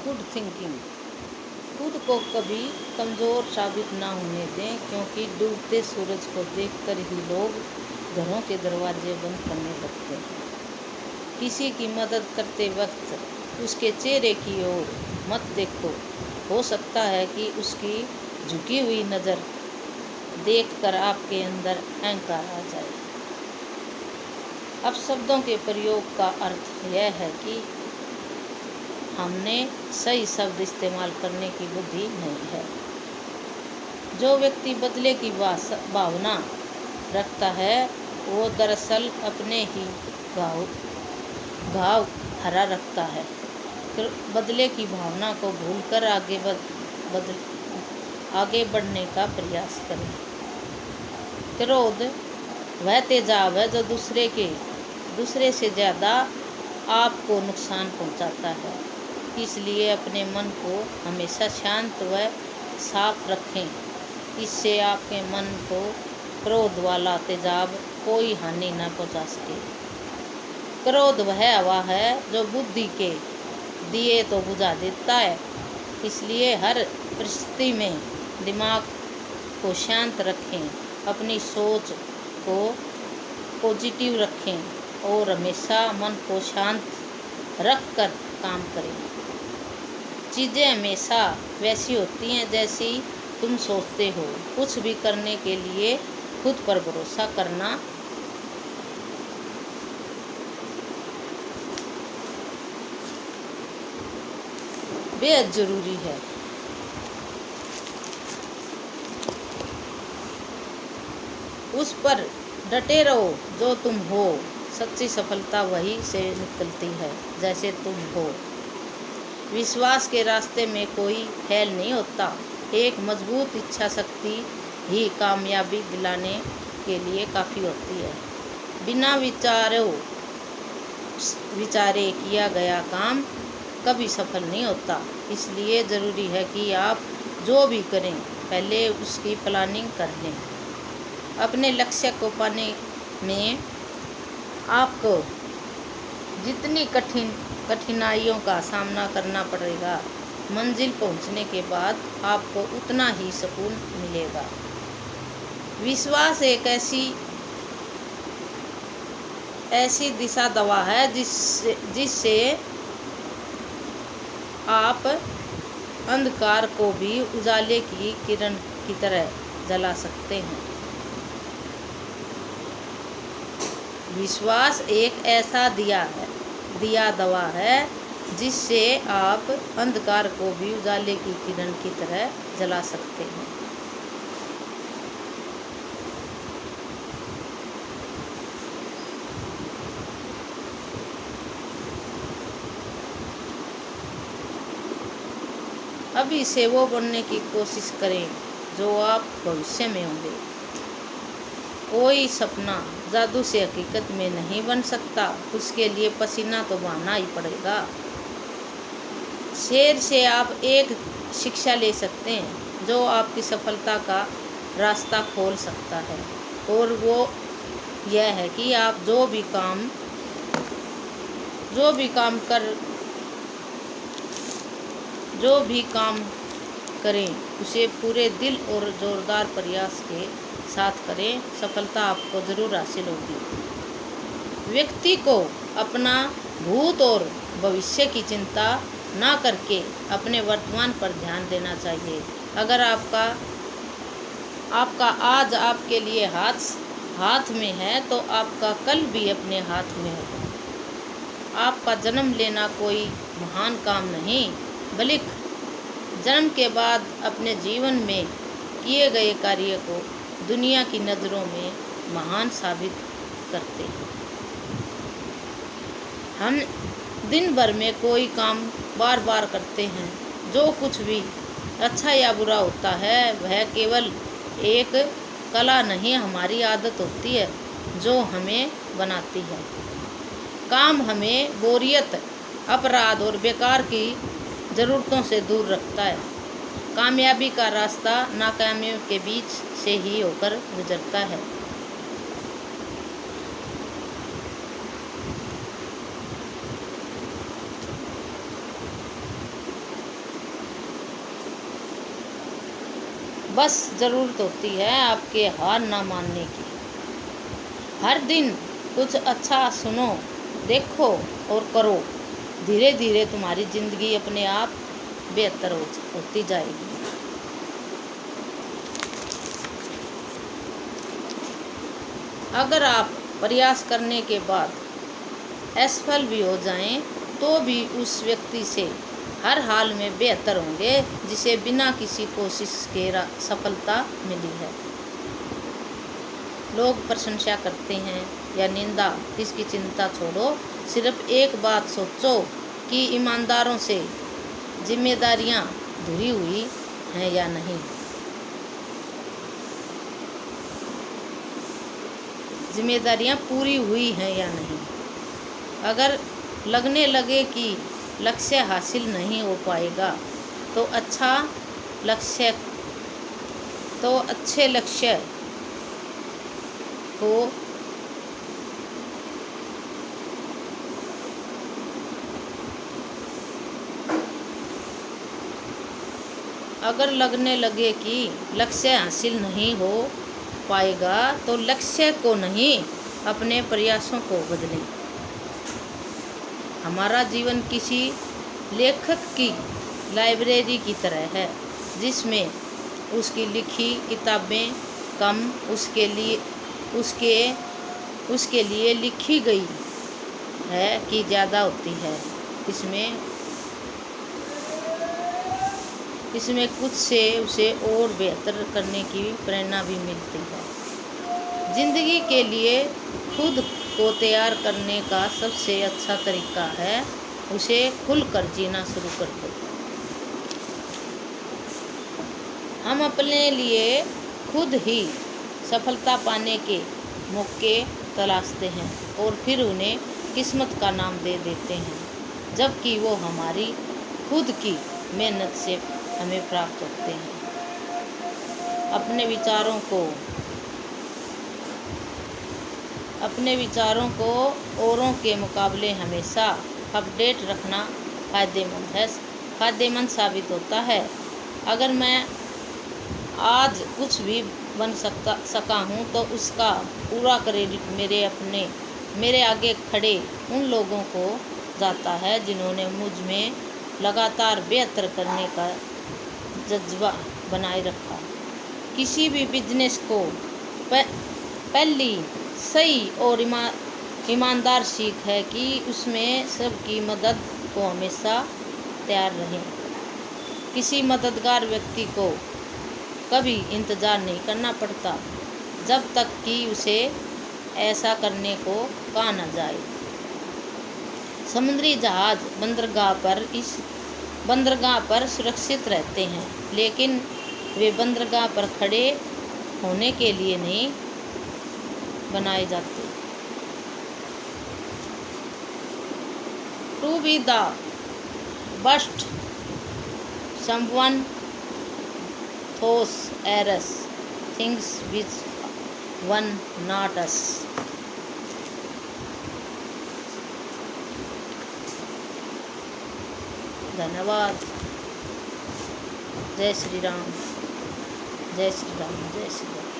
Good thinking. खुद को कभी कमज़ोर साबित ना होने दें, क्योंकि डूबते सूरज को देखकर ही लोग घरों के दरवाजे बंद करने लगते हैं। किसी की मदद करते वक्त उसके चेहरे की ओर मत देखो। हो सकता है कि उसकी झुकी हुई नज़र देखकर आपके अंदर अहंकार आ जाए। अब शब्दों के प्रयोग का अर्थ यह है कि हमने सही शब्द इस्तेमाल करने की बुद्धि नहीं है। जो व्यक्ति बदले की भावना रखता है वो दरअसल अपने ही घाव हरा रखता है। बदले की भावना को भूलकर आगे बढ़ने का प्रयास करें। क्रोध वह तेजाब है जो दूसरे से ज़्यादा आपको नुकसान पहुंचाता है। इसलिए अपने मन को हमेशा शांत व साफ रखें। इससे आपके मन को क्रोध वाला तेजाब कोई हानि न पहुंचा सके। क्रोध वह हवा है जो बुद्धि के दिए तो बुझा देता है। इसलिए हर परिस्थिति में दिमाग को शांत रखें, अपनी सोच को पॉजिटिव रखें और हमेशा मन को शांत रख कर काम करें। चीज़ें हमेशा वैसी होती हैं जैसी तुम सोचते हो। कुछ भी करने के लिए खुद पर भरोसा करना बेहद ज़रूरी है। उस पर डटे रहो जो तुम हो। सच्ची सफलता वही से निकलती है जैसे तुम हो। विश्वास के रास्ते में कोई फेल नहीं होता। एक मजबूत इच्छा शक्ति ही कामयाबी दिलाने के लिए काफ़ी होती है। बिना विचारे किया गया काम कभी सफल नहीं होता। इसलिए ज़रूरी है कि आप जो भी करें पहले उसकी प्लानिंग कर लें। अपने लक्ष्य को पाने में आपको जितनी कठिनाइयों का सामना करना पड़ेगा, मंजिल पहुंचने के बाद आपको उतना ही सुकून मिलेगा। विश्वास एक ऐसी दिशा दवा है जिससे आप अंधकार को भी उजाले की किरण की तरह जला सकते हैं। विश्वास एक ऐसा दिया दवा है जिससे आप अंधकार को भी उजाले की किरण की तरह जला सकते हैं। अभी से वो बनने की कोशिश करें जो आप भविष्य में होंगे। कोई सपना जादू से हकीकत में नहीं बन सकता, उसके लिए पसीना तो बहाना ही पड़ेगा। शेर से आप एक शिक्षा ले सकते हैं जो आपकी सफलता का रास्ता खोल सकता है, और वो यह है कि आप जो भी काम करें उसे पूरे दिल और जोरदार प्रयास के साथ करें। सफलता आपको ज़रूर हासिल होगी। व्यक्ति को अपना भूत और भविष्य की चिंता ना करके अपने वर्तमान पर ध्यान देना चाहिए। अगर आपका आज आपके लिए हाथ में है तो आपका कल भी अपने हाथ में है। आपका जन्म लेना कोई महान काम नहीं, बल्कि जन्म के बाद अपने जीवन में किए गए कार्य को दुनिया की नज़रों में महान साबित करते हैं। हम दिन भर में कोई काम बार बार करते हैं। जो कुछ भी अच्छा या बुरा होता है वह केवल एक कला नहीं, हमारी आदत होती है जो हमें बनाती है। काम हमें बोरियत, अपराध और बेकार की ज़रूरतों से दूर रखता है। कामयाबी का रास्ता नाकामियों के बीच से ही होकर गुजरता है। बस ज़रूरत होती है आपके हार ना मानने की। हर दिन कुछ अच्छा सुनो, देखो और करो। धीरे धीरे तुम्हारी ज़िंदगी अपने आप बेहतर होती जाएगी। अगर आप प्रयास करने के बाद असफल भी हो जाएं, तो भी उस व्यक्ति से हर हाल में बेहतर होंगे जिसे बिना किसी कोशिश के सफलता मिली है। लोग प्रशंसा करते हैं या निंदा, इसकी चिंता छोड़ो। सिर्फ एक बात सोचो कि ईमानदारों से जिम्मेदारियां धुरी हुई हैं या नहीं। जिम्मेदारियां पूरी हुई हैं या नहीं। अगर लगने लगे कि लक्ष्य हासिल नहीं हो पाएगा तो अच्छे लक्ष्य को अगर लगने लगे कि लक्ष्य हासिल नहीं हो पाएगा तो लक्ष्य को नहीं, अपने प्रयासों को बदलें। हमारा जीवन किसी लेखक की लाइब्रेरी की तरह है, जिसमें उसकी लिखी किताबें कम, उसके लिए लिखी गई है कि ज़्यादा होती है। इसमें कुछ से उसे और बेहतर करने की प्रेरणा भी मिलती है। जिंदगी के लिए खुद को तैयार करने का सबसे अच्छा तरीका है उसे खुलकर जीना शुरू कर दो। हम अपने लिए खुद ही सफलता पाने के मौके तलाशते हैं और फिर उन्हें किस्मत का नाम दे देते हैं, जबकि वो हमारी खुद की मेहनत से हमें प्राप्त होते हैं। अपने विचारों को औरों के मुकाबले हमेशा अपडेट रखना फायदेमंद साबित होता है। अगर मैं आज कुछ भी बन सका हूँ तो उसका पूरा क्रेडिट मेरे आगे खड़े उन लोगों को जाता है जिन्होंने मुझ में लगातार बेहतर करने का जज्बा बनाए रखा। किसी भी बिजनेस को पहली सही और ईमानदार सीख है कि उसमें सबकी मदद को हमेशा तैयार रहें। किसी मददगार व्यक्ति को कभी इंतज़ार नहीं करना पड़ता जब तक कि उसे ऐसा करने को कहा न जाए। समुद्री जहाज बंदरगाह पर सुरक्षित रहते हैं, लेकिन वे बंदरगाह पर खड़े होने के लिए नहीं बनाए जाते। To be the best someone those errors things which one not us। धन्यवाद। जय श्री राम, जय श्री राम, जय श्री राम।